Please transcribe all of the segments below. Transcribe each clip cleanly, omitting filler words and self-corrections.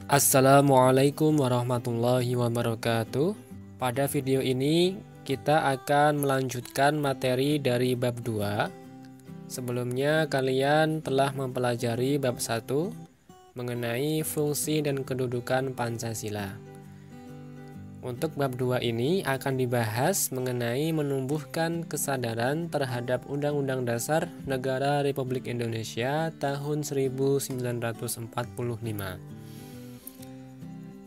Assalamualaikum warahmatullahi wabarakatuh. Pada video ini kita akan melanjutkan materi dari bab 2. Sebelumnya kalian telah mempelajari bab 1 mengenai fungsi dan kedudukan Pancasila. Untuk bab 2 ini akan dibahas mengenai menumbuhkan kesadaran terhadap Undang-Undang Dasar Negara Republik Indonesia tahun 1945.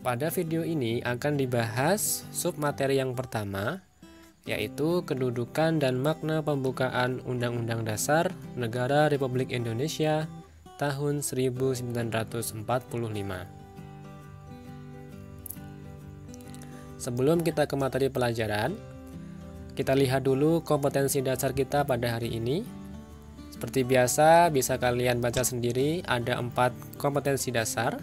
Pada video ini akan dibahas submateri yang pertama, yaitu kedudukan dan makna pembukaan Undang-Undang Dasar Negara Republik Indonesia tahun 1945. Sebelum kita ke materi pelajaran, kita lihat dulu kompetensi dasar kita pada hari ini. Seperti biasa, bisa kalian baca sendiri, ada 4 kompetensi dasar.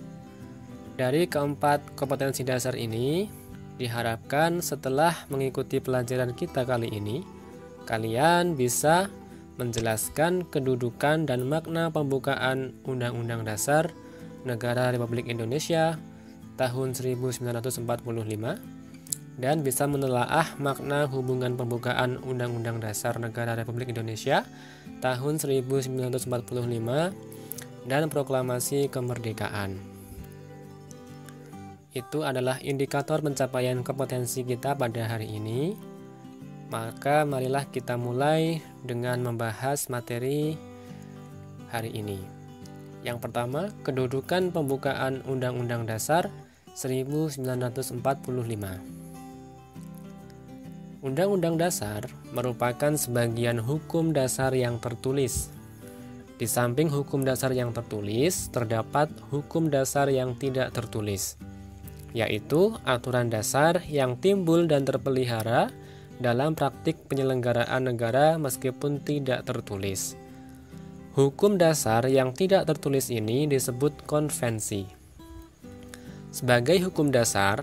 Dari keempat kompetensi dasar ini, diharapkan setelah mengikuti pelajaran kita kali ini, kalian bisa menjelaskan kedudukan dan makna pembukaan Undang-Undang Dasar Negara Republik Indonesia tahun 1945 dan bisa menelaah makna hubungan pembukaan Undang-Undang Dasar Negara Republik Indonesia tahun 1945 dan proklamasi kemerdekaan. Itu adalah indikator pencapaian kompetensi kita pada hari ini. Maka marilah kita mulai dengan membahas materi hari ini. Yang pertama, kedudukan pembukaan Undang-Undang Dasar 1945. Undang-Undang Dasar merupakan sebagian hukum dasar yang tertulis. Di samping hukum dasar yang tertulis, terdapat hukum dasar yang tidak tertulis, yaitu aturan dasar yang timbul dan terpelihara dalam praktik penyelenggaraan negara meskipun tidak tertulis. Hukum dasar yang tidak tertulis ini disebut konvensi. Sebagai hukum dasar,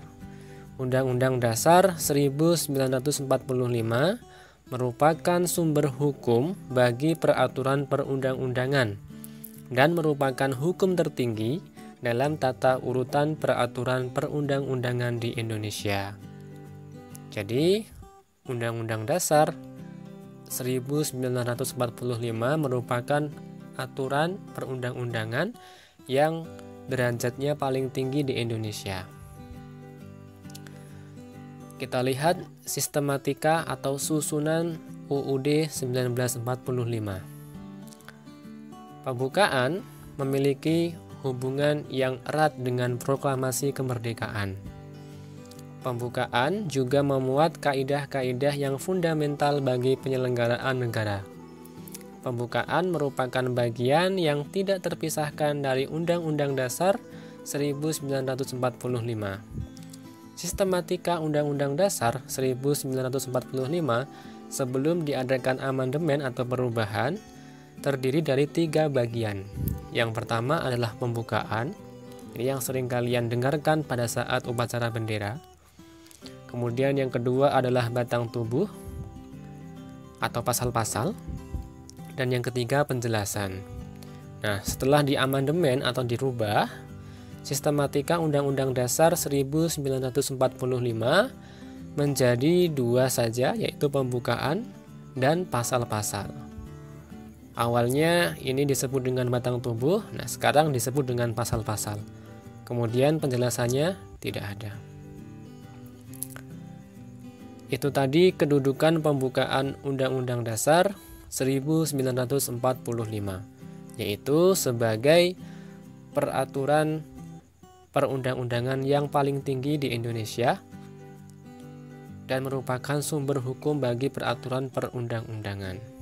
Undang-Undang Dasar 1945 merupakan sumber hukum bagi peraturan perundang-undangan dan merupakan hukum tertinggi dalam tata urutan peraturan perundang-undangan di Indonesia. Jadi, Undang-Undang Dasar 1945 merupakan aturan perundang-undangan yang derajatnya paling tinggi di Indonesia. Kita lihat sistematika atau susunan UUD 1945. Pembukaan memiliki hubungan yang erat dengan proklamasi kemerdekaan. Pembukaan juga memuat kaidah-kaidah yang fundamental bagi penyelenggaraan negara. Pembukaan merupakan bagian yang tidak terpisahkan dari Undang-Undang Dasar 1945. Sistematika Undang-Undang Dasar 1945 sebelum diadakan amandemen atau perubahan terdiri dari 3 bagian. Yang pertama adalah pembukaan, ini yang sering kalian dengarkan pada saat upacara bendera. Kemudian yang kedua adalah batang tubuh atau pasal-pasal, dan yang ketiga penjelasan. Nah, setelah diamandemen atau dirubah, sistematika Undang-Undang Dasar 1945 menjadi 2 saja, yaitu pembukaan dan pasal-pasal. Awalnya ini disebut dengan batang tubuh, nah sekarang disebut dengan pasal-pasal. Kemudian penjelasannya tidak ada. Itu tadi kedudukan pembukaan Undang-Undang Dasar 1945, yaitu sebagai peraturan perundang-undangan yang paling tinggi di Indonesia dan merupakan sumber hukum bagi peraturan perundang-undangan.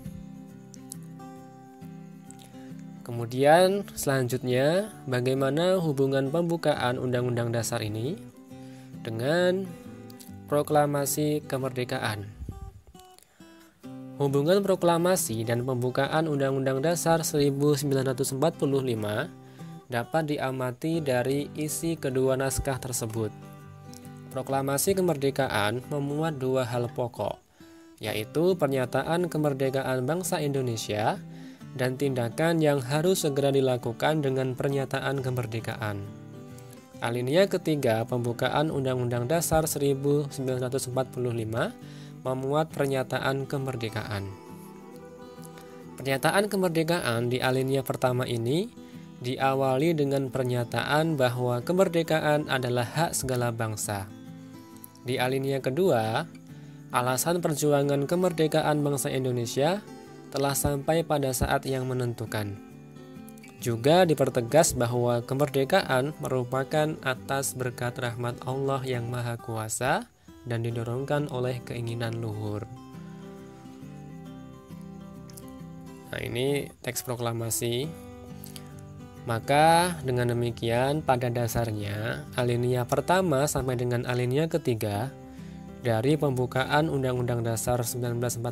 Kemudian selanjutnya, bagaimana hubungan pembukaan Undang-Undang Dasar ini dengan proklamasi kemerdekaan? Hubungan proklamasi dan pembukaan Undang-Undang Dasar 1945 dapat diamati dari isi kedua naskah tersebut. Proklamasi kemerdekaan memuat 2 hal pokok, yaitu pernyataan kemerdekaan bangsa Indonesia dan tindakan yang harus segera dilakukan dengan pernyataan kemerdekaan. Alinea ketiga pembukaan Undang-Undang Dasar 1945 memuat pernyataan kemerdekaan. Pernyataan kemerdekaan di alinea pertama ini diawali dengan pernyataan bahwa kemerdekaan adalah hak segala bangsa. Di alinea kedua, alasan perjuangan kemerdekaan bangsa Indonesia telah sampai pada saat yang menentukan. Juga dipertegas bahwa kemerdekaan merupakan atas berkat rahmat Allah yang Maha Kuasa dan didorongkan oleh keinginan luhur. Nah, ini teks proklamasi. Maka dengan demikian pada dasarnya alinea pertama sampai dengan alinea ketiga dari pembukaan Undang-Undang Dasar 1945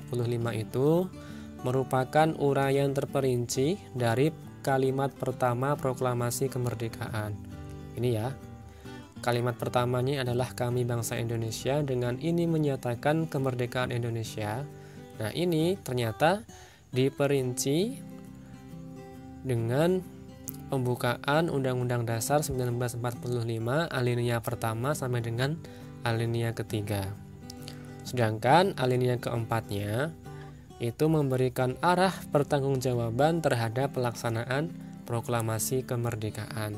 itu merupakan uraian terperinci dari kalimat pertama proklamasi kemerdekaan. Ini ya, kalimat pertamanya adalah kami bangsa Indonesia dengan ini menyatakan kemerdekaan Indonesia. Nah, ini ternyata diperinci dengan pembukaan Undang-Undang Dasar 1945 alinea pertama sampai dengan alinea ketiga. Sedangkan alinea keempatnya itu memberikan arah pertanggungjawaban terhadap pelaksanaan proklamasi kemerdekaan.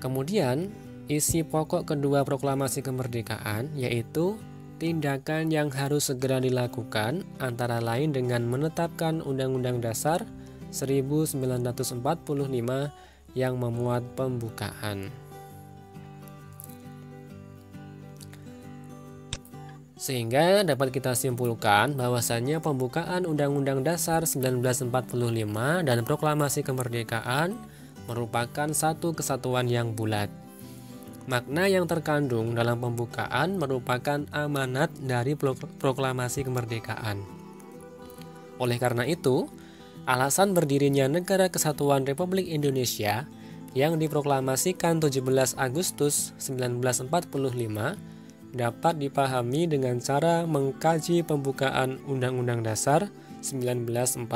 Kemudian, isi pokok kedua proklamasi kemerdekaan yaitu tindakan yang harus segera dilakukan antara lain dengan menetapkan Undang-Undang Dasar 1945 yang memuat pembukaan. Sehingga dapat kita simpulkan bahwasannya pembukaan Undang-Undang Dasar 1945 dan proklamasi kemerdekaan merupakan satu kesatuan yang bulat. Makna yang terkandung dalam pembukaan merupakan amanat dari proklamasi kemerdekaan. Oleh karena itu, alasan berdirinya Negara Kesatuan Republik Indonesia yang diproklamasikan 17 Agustus 1945 dapat dipahami dengan cara mengkaji pembukaan Undang-Undang Dasar 1945.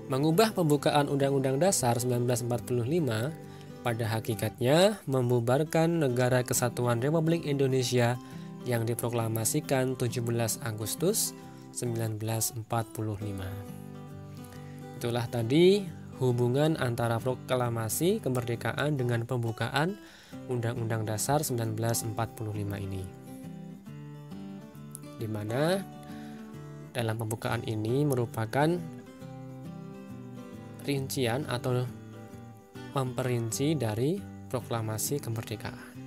Mengubah pembukaan Undang-Undang Dasar 1945 pada hakikatnya membubarkan Negara Kesatuan Republik Indonesia yang diproklamasikan 17 Agustus 1945. Itulah tadi hubungan antara proklamasi kemerdekaan dengan pembukaan Undang-Undang Dasar 1945 ini. Di mana dalam pembukaan ini merupakan rincian atau memperinci dari proklamasi kemerdekaan.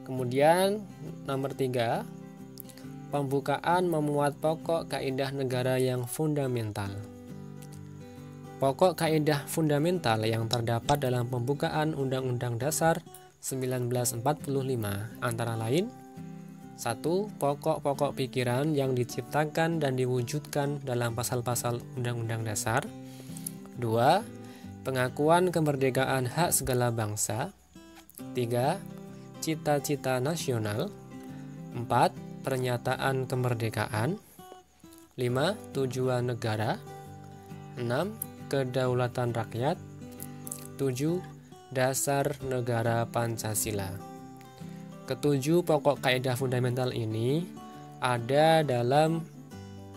Kemudian nomor 3, pembukaan memuat pokok kaidah negara yang fundamental. Pokok kaidah fundamental yang terdapat dalam pembukaan Undang-Undang Dasar 1945 antara lain: 1. Pokok-pokok pikiran yang diciptakan dan diwujudkan dalam pasal-pasal Undang-Undang Dasar. 2. Pengakuan kemerdekaan hak segala bangsa. 3. Cita-cita nasional. 4. Pernyataan kemerdekaan. 5. Tujuan negara. 6. Kedaulatan rakyat. 7. Dasar negara Pancasila. Ketujuh pokok kaidah fundamental ini ada dalam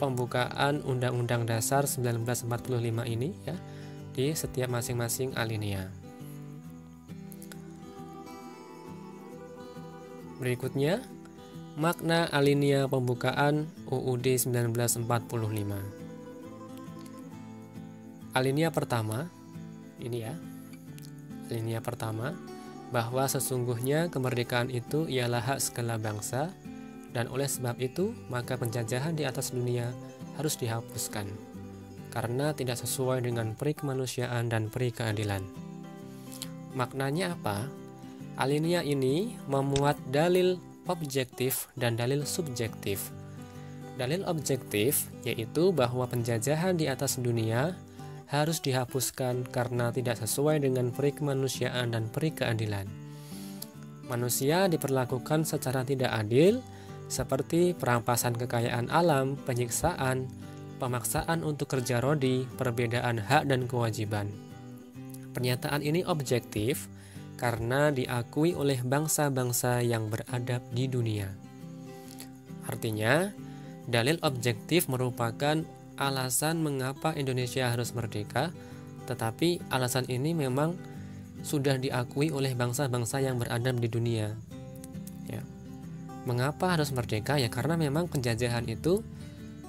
pembukaan Undang-Undang Dasar 1945 ini ya, di setiap masing-masing alinea. Berikutnya, makna alinea pembukaan UUD 1945. Alinea pertama, ini ya, alinea pertama, bahwa sesungguhnya kemerdekaan itu ialah hak segala bangsa, dan oleh sebab itu maka penjajahan di atas dunia harus dihapuskan, karena tidak sesuai dengan peri kemanusiaan dan peri keadilan. Maknanya apa? Alinea ini memuat dalil objektif dan dalil subjektif. Dalil objektif yaitu bahwa penjajahan di atas dunia harus dihapuskan karena tidak sesuai dengan peri kemanusiaan dan peri keadilan. Manusia diperlakukan secara tidak adil seperti perampasan kekayaan alam, penyiksaan, pemaksaan untuk kerja rodi, perbedaan hak dan kewajiban. Pernyataan ini objektif karena diakui oleh bangsa-bangsa yang beradab di dunia. Artinya, dalil objektif merupakan alasan mengapa Indonesia harus merdeka, tetapi alasan ini memang sudah diakui oleh bangsa-bangsa yang beradab di dunia. Ya. Mengapa harus merdeka? Ya karena memang penjajahan itu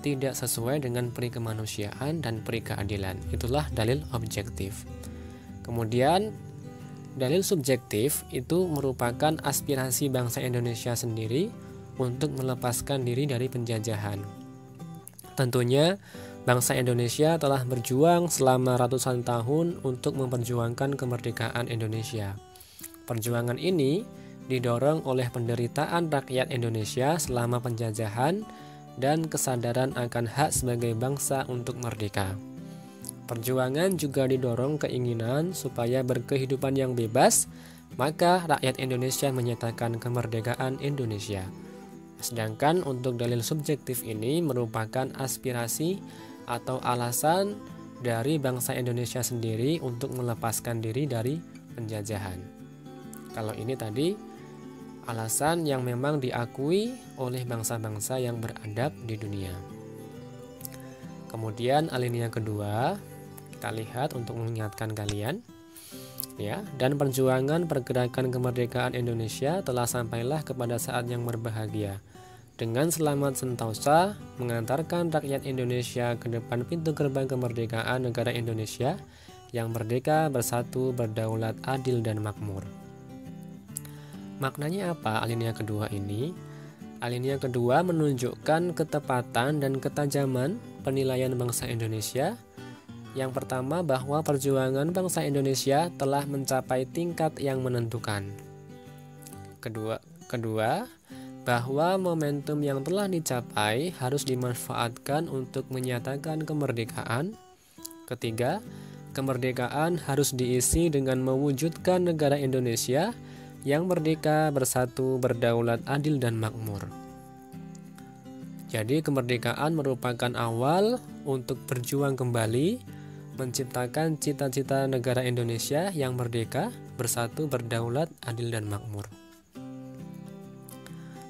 tidak sesuai dengan peri kemanusiaan dan peri keadilan. Itulah dalil objektif. Kemudian dalil subjektif itu merupakan aspirasi bangsa Indonesia sendiri untuk melepaskan diri dari penjajahan. Tentunya bangsa Indonesia telah berjuang selama ratusan tahun untuk memperjuangkan kemerdekaan Indonesia. Perjuangan ini didorong oleh penderitaan rakyat Indonesia selama penjajahan dan kesadaran akan hak sebagai bangsa untuk merdeka. Perjuangan juga didorong keinginan supaya berkehidupan yang bebas, maka rakyat Indonesia menyatakan kemerdekaan Indonesia. Sedangkan untuk dalil subjektif ini merupakan aspirasi atau alasan dari bangsa Indonesia sendiri untuk melepaskan diri dari penjajahan. Kalau ini tadi alasan yang memang diakui oleh bangsa-bangsa yang beradab di dunia. Kemudian alinea kedua, kita lihat untuk mengingatkan kalian, ya, dan perjuangan pergerakan kemerdekaan Indonesia telah sampailah kepada saat yang berbahagia. Dengan selamat sentosa mengantarkan rakyat Indonesia ke depan pintu gerbang kemerdekaan negara Indonesia yang merdeka, bersatu, berdaulat, adil, dan makmur. Maknanya apa alinea kedua ini? Alinea kedua menunjukkan ketepatan dan ketajaman penilaian bangsa Indonesia. Yang pertama, bahwa perjuangan bangsa Indonesia telah mencapai tingkat yang menentukan. Kedua, bahwa momentum yang telah dicapai harus dimanfaatkan untuk menyatakan kemerdekaan. Ketiga, kemerdekaan harus diisi dengan mewujudkan negara Indonesia yang merdeka, bersatu, berdaulat, adil, dan makmur. Jadi kemerdekaan merupakan awal untuk berjuang kembali menciptakan cita-cita negara Indonesia yang merdeka, bersatu, berdaulat, adil, dan makmur.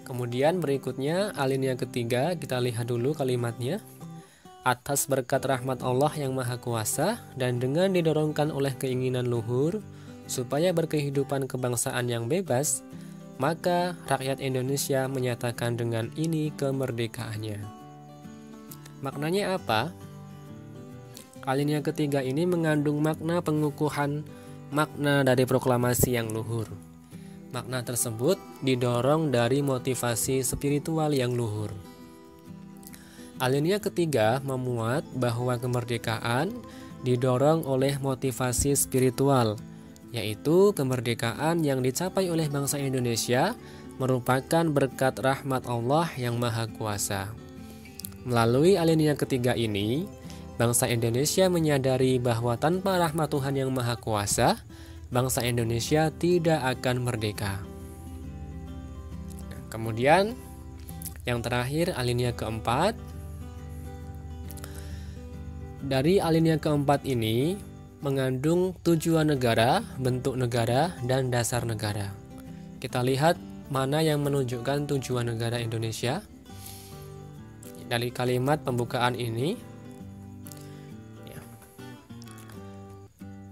Kemudian berikutnya alinea ketiga, kita lihat dulu kalimatnya. Atas berkat rahmat Allah yang Maha Kuasa dan dengan didorongkan oleh keinginan luhur supaya berkehidupan kebangsaan yang bebas, maka rakyat Indonesia menyatakan dengan ini kemerdekaannya. Maknanya apa? Alinea ketiga ini mengandung makna pengukuhan makna dari proklamasi yang luhur. Makna tersebut didorong dari motivasi spiritual yang luhur. Alinea ketiga memuat bahwa kemerdekaan didorong oleh motivasi spiritual, yaitu kemerdekaan yang dicapai oleh bangsa Indonesia merupakan berkat rahmat Allah yang Maha Kuasa. Melalui alinea ketiga ini, bangsa Indonesia menyadari bahwa tanpa rahmat Tuhan yang Maha Kuasa, bangsa Indonesia tidak akan merdeka. Kemudian, yang terakhir alinea keempat. Dari alinea keempat ini mengandung tujuan negara, bentuk negara, dan dasar negara. Kita lihat mana yang menunjukkan tujuan negara Indonesia. Dari kalimat pembukaan ini,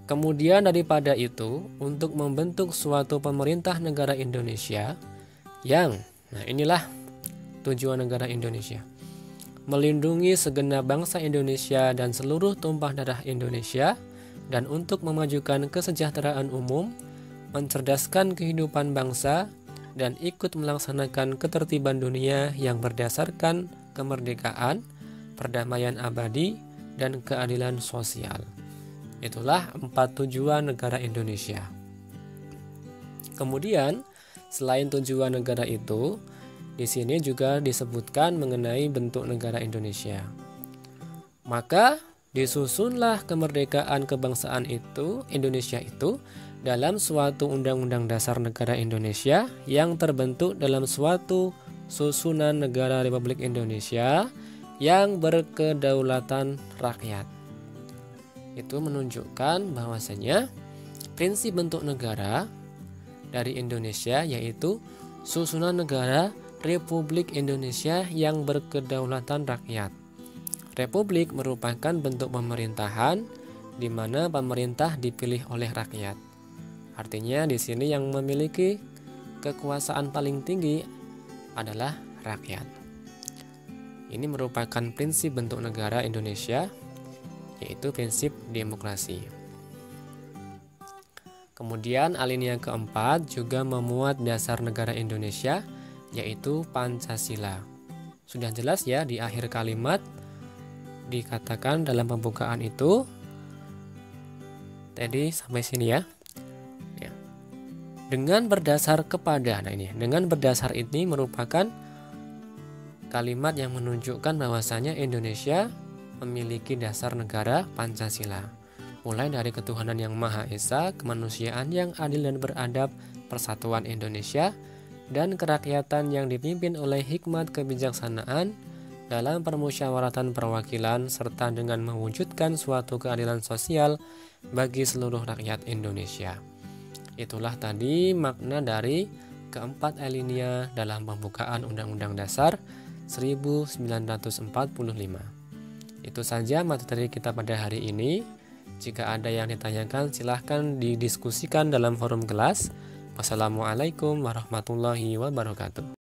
kemudian daripada itu, untuk membentuk suatu pemerintah negara Indonesia yang, inilah tujuan negara Indonesia, melindungi segenap bangsa Indonesia dan seluruh tumpah darah Indonesia, dan untuk memajukan kesejahteraan umum, mencerdaskan kehidupan bangsa, dan ikut melaksanakan ketertiban dunia yang berdasarkan kemerdekaan, perdamaian abadi, dan keadilan sosial. Itulah 4 tujuan negara Indonesia. Kemudian, selain tujuan negara itu, di sini juga disebutkan mengenai bentuk negara Indonesia. Maka, disusunlah kemerdekaan kebangsaan itu, Indonesia itu, dalam suatu undang-undang dasar negara Indonesia yang terbentuk dalam suatu susunan negara Republik Indonesia yang berkedaulatan rakyat. Itu menunjukkan bahwasanya prinsip bentuk negara dari Indonesia yaitu susunan negara Republik Indonesia yang berkedaulatan rakyat. Republik merupakan bentuk pemerintahan di mana pemerintah dipilih oleh rakyat. Artinya di sini yang memiliki kekuasaan paling tinggi adalah rakyat. Ini merupakan prinsip bentuk negara Indonesia, yaitu prinsip demokrasi. Kemudian alinea keempat juga memuat dasar negara Indonesia, yaitu Pancasila. Sudah jelas ya di akhir kalimat dikatakan dalam pembukaan itu. Tadi sampai sini ya. Dengan berdasar kepada, dengan berdasar ini merupakan kalimat yang menunjukkan bahwasanya Indonesia memiliki dasar negara Pancasila. Mulai dari ketuhanan yang Maha Esa, kemanusiaan yang adil dan beradab, persatuan Indonesia, dan kerakyatan yang dipimpin oleh hikmat kebijaksanaan dalam permusyawaratan perwakilan serta dengan mewujudkan suatu keadilan sosial bagi seluruh rakyat Indonesia. Itulah tadi makna dari keempat alinea dalam pembukaan Undang-Undang Dasar 1945. Itu saja materi kita pada hari ini. Jika ada yang ditanyakan silahkan didiskusikan dalam forum kelas. Wassalamualaikum warahmatullahi wabarakatuh.